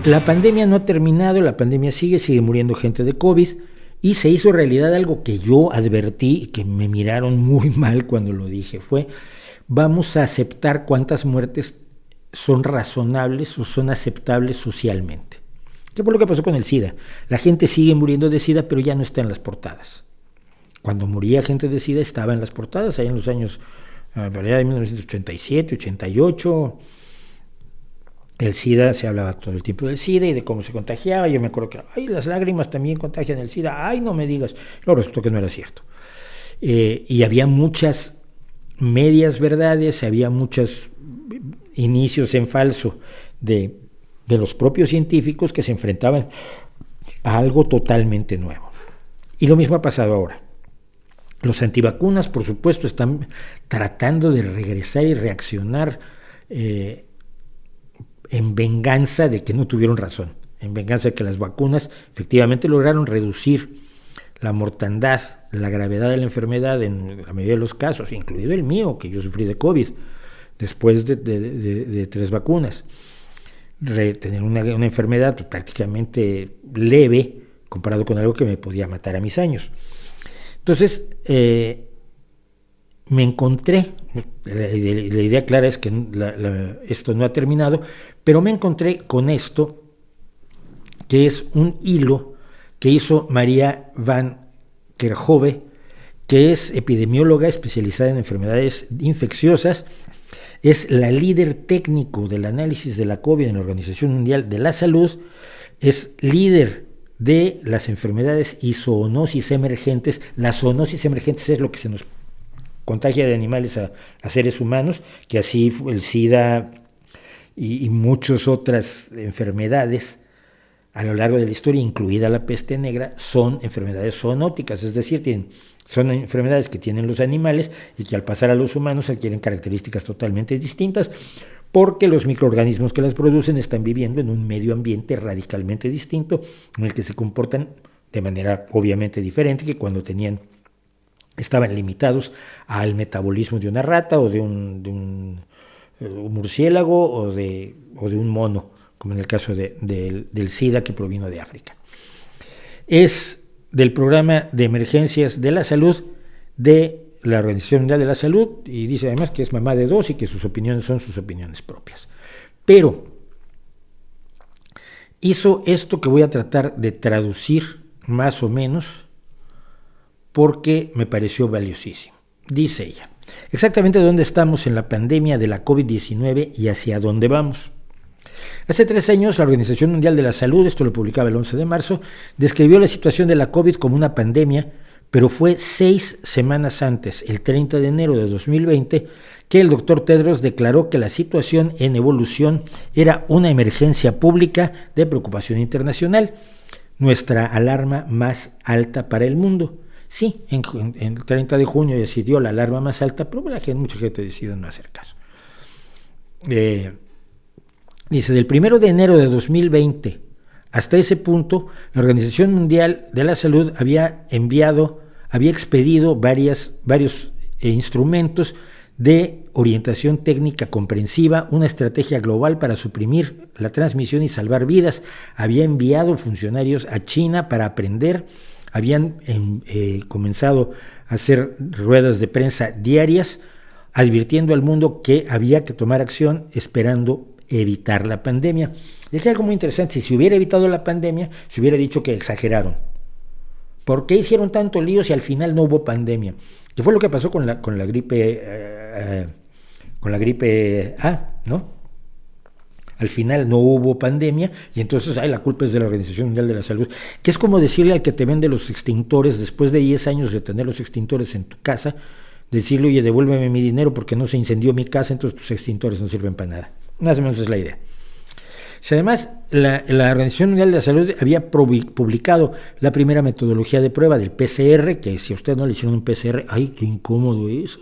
La pandemia no ha terminado, la pandemia sigue muriendo gente de COVID, y se hizo realidad algo que yo advertí y que me miraron muy mal cuando lo dije, fue: vamos a aceptar cuántas muertes son razonables o son aceptables socialmente. ¿Qué fue lo que pasó con el SIDA? La gente sigue muriendo de SIDA, pero ya no está en las portadas. Cuando moría gente de SIDA estaba en las portadas, ahí en los años de 1987, 88. El SIDA, se hablaba todo el tiempo del SIDA y de cómo se contagiaba. Yo me acuerdo que, ay, las lágrimas también contagian el SIDA, ay, no me digas. Luego resultó que no era cierto. Y había muchas medias verdades, había muchos inicios en falso de los propios científicos que se enfrentaban a algo totalmente nuevo. Y lo mismo ha pasado ahora. Los antivacunas, por supuesto, están tratando de regresar y reaccionar en venganza de que no tuvieron razón, en venganza de que las vacunas efectivamente lograron reducir la mortandad, la gravedad de la enfermedad en la mayoría de los casos, incluido el mío, que yo sufrí de COVID, después de 3 vacunas. Tener una enfermedad pues, prácticamente leve, comparado con algo que me podía matar a mis años. Entonces, me encontré, la idea clara es que esto no ha terminado, pero me encontré con esto, que es un hilo que hizo María van Kerkhove, que es epidemióloga especializada en enfermedades infecciosas, es la líder técnico del análisis de la COVID en la Organización Mundial de la Salud, es líder de las enfermedades y zoonosis emergentes. Las zoonosis emergentes es lo que se nos contagia de animales a seres humanos, que así el SIDA y muchas otras enfermedades a lo largo de la historia, incluida la peste negra, son enfermedades zoonóticas, es decir, son enfermedades que tienen los animales y que al pasar a los humanos adquieren características totalmente distintas, porque los microorganismos que las producen están viviendo en un medio ambiente radicalmente distinto, en el que se comportan de manera obviamente diferente que cuando estaban limitados al metabolismo de una rata o de un murciélago o de un mono, como en el caso del SIDA, que provino de África. Es del programa de emergencias de la salud de la Organización Mundial de la Salud, y dice además que es mamá de 2 y que sus opiniones son sus opiniones propias. Pero hizo esto que voy a tratar de traducir más o menos porque me pareció valiosísimo. Dice ella: exactamente dónde estamos en la pandemia de la COVID-19 y hacia dónde vamos. Hace 3 años, la Organización Mundial de la Salud, esto lo publicaba el 11 de marzo, describió la situación de la COVID como una pandemia, pero fue 6 semanas antes, el 30 de enero de 2020, que el doctor Tedros declaró que la situación en evolución era una emergencia pública de preocupación internacional, nuestra alarma más alta para el mundo. Sí, en el 30 de junio decidió la alarma más alta, pero mucha gente decidió no hacer caso. Dice, del 1 de enero de 2020 hasta ese punto, la Organización Mundial de la Salud había expedido varios instrumentos de orientación técnica comprensiva, una estrategia global para suprimir la transmisión y salvar vidas, había enviado funcionarios a China para aprender, habían comenzado a hacer ruedas de prensa diarias, advirtiendo al mundo que había que tomar acción esperando evitar la pandemia. Es algo muy interesante: si se hubiera evitado la pandemia, se hubiera dicho que exageraron. ¿Por qué hicieron tanto lío si al final no hubo pandemia? ¿Qué fue lo que pasó con la gripe A, ¿no? Al final no hubo pandemia y entonces la culpa es de la Organización Mundial de la Salud, que es como decirle al que te vende los extintores, después de 10 años de tener los extintores en tu casa, decirle: oye, devuélveme mi dinero porque no se incendió mi casa, entonces tus extintores no sirven para nada. Más o menos es la idea. Si además la Organización Mundial de la Salud había publicado la primera metodología de prueba del PCR, que si a usted no le hicieron un PCR, ¡ay, qué incómodo es!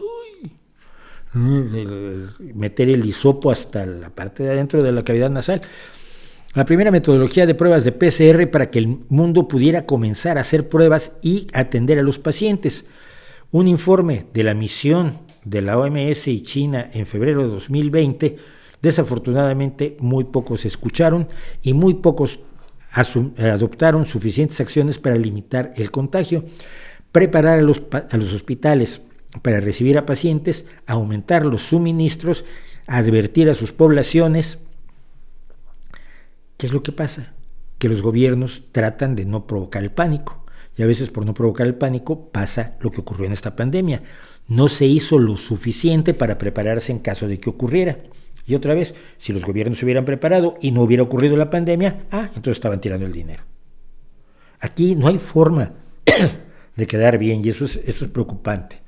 Meter el hisopo hasta la parte de adentro de la cavidad nasal. La primera metodología de pruebas de PCR para que el mundo pudiera comenzar a hacer pruebas y atender a los pacientes. Un informe de la misión de la OMS y China en febrero de 2020 Desafortunadamente, muy pocos escucharon y muy pocos adoptaron suficientes acciones para limitar el contagio, preparar a los hospitales para recibir a pacientes, aumentar los suministros, advertir a sus poblaciones. ¿Qué es lo que pasa? Que los gobiernos tratan de no provocar el pánico, y a veces por no provocar el pánico pasa lo que ocurrió en esta pandemia. No se hizo lo suficiente para prepararse en caso de que ocurriera. Y otra vez, si los gobiernos se hubieran preparado y no hubiera ocurrido la pandemia, entonces estaban tirando el dinero. Aquí no hay forma de quedar bien, y eso es preocupante.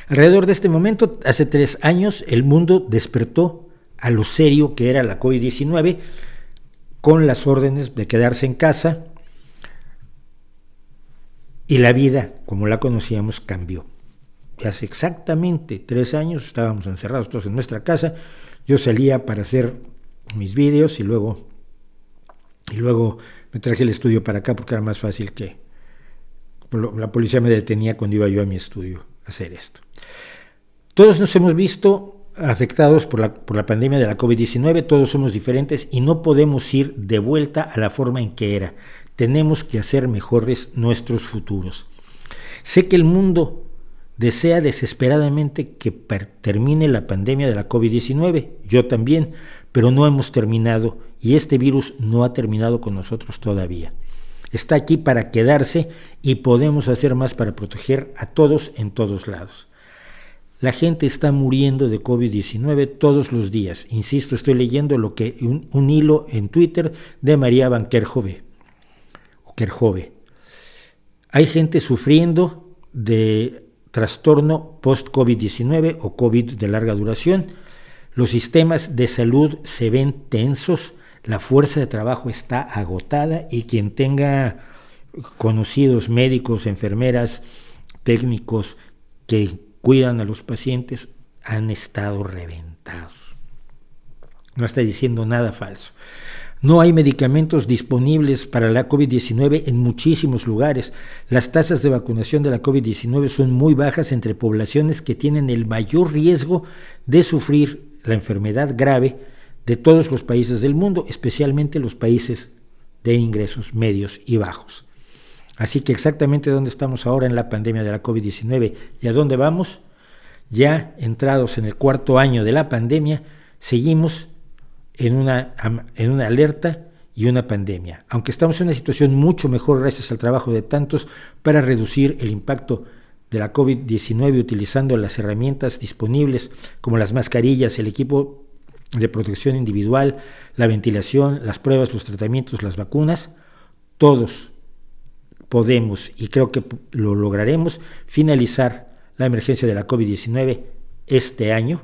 Alrededor de este momento, hace 3 años, el mundo despertó a lo serio que era la COVID-19, con las órdenes de quedarse en casa, y la vida, como la conocíamos, cambió. Hace exactamente 3 años estábamos encerrados todos en nuestra casa. Yo salía para hacer mis vídeos y luego me traje el estudio para acá porque era más fácil que la policía me detenía cuando iba yo a mi estudio a hacer esto. Todos nos hemos visto afectados por la pandemia de la COVID-19, todos somos diferentes y no podemos ir de vuelta a la forma en que era. Tenemos que hacer mejores nuestros futuros. Sé que el mundo desea desesperadamente que termine la pandemia de la COVID-19, yo también, pero no hemos terminado y este virus no ha terminado con nosotros todavía. Está aquí para quedarse y podemos hacer más para proteger a todos en todos lados. La gente está muriendo de COVID-19 todos los días. Insisto, estoy leyendo un hilo en Twitter de María Van Kerkhove. Hay gente sufriendo de trastorno post-COVID-19 o COVID de larga duración. Los sistemas de salud se ven tensos, la fuerza de trabajo está agotada y quien tenga conocidos médicos, enfermeras, técnicos que cuidan a los pacientes han estado reventados. No está diciendo nada falso. No hay medicamentos disponibles para la COVID-19 en muchísimos lugares. Las tasas de vacunación de la COVID-19 son muy bajas entre poblaciones que tienen el mayor riesgo de sufrir la enfermedad grave de todos los países del mundo, especialmente los países de ingresos medios y bajos. Así que exactamente dónde estamos ahora en la pandemia de la COVID-19 y a dónde vamos, ya entrados en el 4º año de la pandemia, seguimos en una alerta y una pandemia, aunque estamos en una situación mucho mejor gracias al trabajo de tantos para reducir el impacto de la COVID-19 utilizando las herramientas disponibles como las mascarillas, el equipo de protección individual, la ventilación, las pruebas, los tratamientos, las vacunas. Todos podemos, y creo que lo lograremos, finalizar la emergencia de la COVID-19 este año.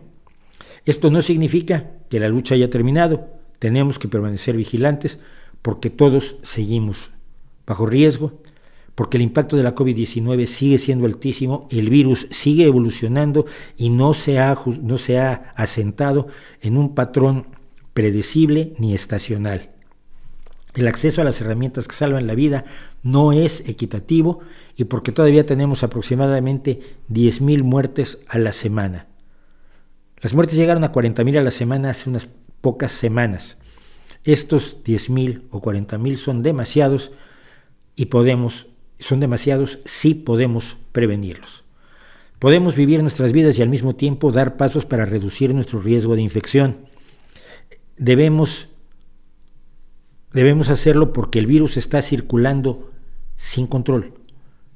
Esto no significa que la lucha haya terminado. Tenemos que permanecer vigilantes porque todos seguimos bajo riesgo, porque el impacto de la COVID-19 sigue siendo altísimo, el virus sigue evolucionando y no se ha asentado en un patrón predecible ni estacional. El acceso a las herramientas que salvan la vida no es equitativo y porque todavía tenemos aproximadamente 10,000 muertes a la semana. Las muertes llegaron a 40,000 a la semana hace unas pocas semanas. Estos 10,000 o 40,000 son demasiados si podemos prevenirlos. Podemos vivir nuestras vidas y al mismo tiempo dar pasos para reducir nuestro riesgo de infección. Debemos hacerlo porque el virus está circulando sin control.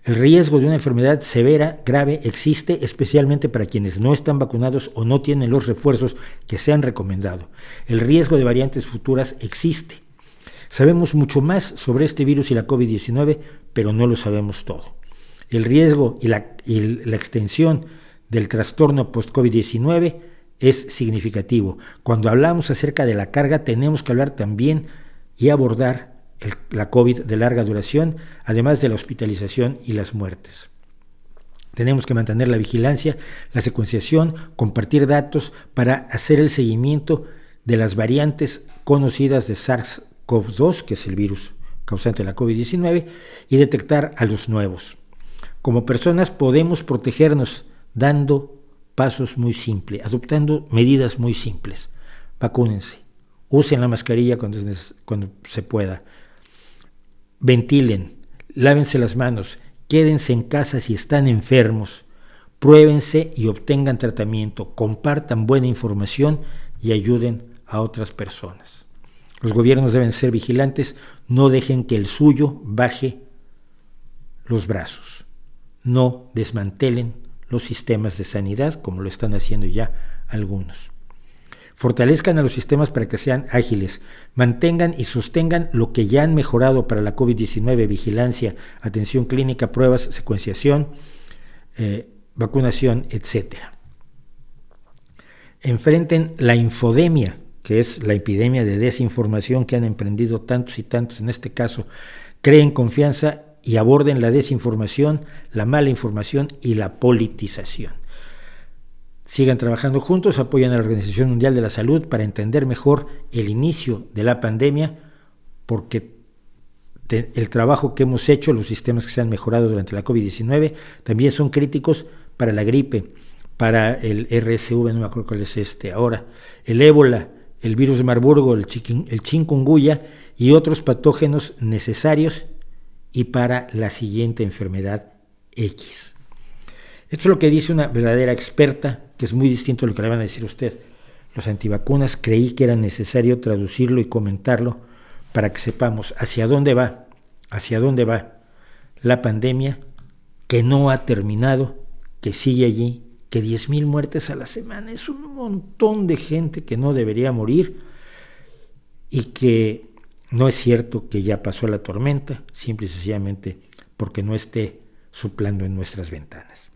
El riesgo de una enfermedad severa, grave, existe especialmente para quienes no están vacunados o no tienen los refuerzos que se han recomendado. El riesgo de variantes futuras existe. Sabemos mucho más sobre este virus y la COVID-19, pero no lo sabemos todo. El riesgo y la extensión del trastorno post-COVID-19 es significativo. Cuando hablamos acerca de la carga, tenemos que hablar también y abordar la COVID de larga duración, además de la hospitalización y las muertes. Tenemos que mantener la vigilancia, la secuenciación, compartir datos para hacer el seguimiento de las variantes conocidas de SARS-CoV-2, que es el virus causante de la COVID-19, y detectar a los nuevos. Como personas podemos protegernos dando pasos muy simples, adoptando medidas muy simples. Vacúnense, usen la mascarilla cuando se pueda, ventilen, lávense las manos, quédense en casa si están enfermos, pruébense y obtengan tratamiento, compartan buena información y ayuden a otras personas. Los gobiernos deben ser vigilantes, no dejen que el suyo baje los brazos, no desmantelen los sistemas de sanidad como lo están haciendo ya algunos. Fortalezcan a los sistemas para que sean ágiles, mantengan y sostengan lo que ya han mejorado para la COVID-19, vigilancia, atención clínica, pruebas, secuenciación, vacunación, etc. Enfrenten la infodemia, que es la epidemia de desinformación que han emprendido tantos y tantos, en este caso, creen confianza y aborden la desinformación, la mala información y la politización. Sigan trabajando juntos, apoyan a la Organización Mundial de la Salud para entender mejor el inicio de la pandemia, porque el trabajo que hemos hecho, los sistemas que se han mejorado durante la COVID-19, también son críticos para la gripe, para el RSV, no me acuerdo cuál es ahora, el ébola, el virus de Marburgo, el chikungunya y otros patógenos necesarios, y para la siguiente enfermedad X. Esto es lo que dice una verdadera experta, que es muy distinto a lo que le van a decir a usted. Los antivacunas creí que era necesario traducirlo y comentarlo para que sepamos hacia dónde va la pandemia, que no ha terminado, que sigue allí, que 10,000 muertes a la semana es un montón de gente que no debería morir y que no es cierto que ya pasó la tormenta, simple y sencillamente porque no esté soplando en nuestras ventanas.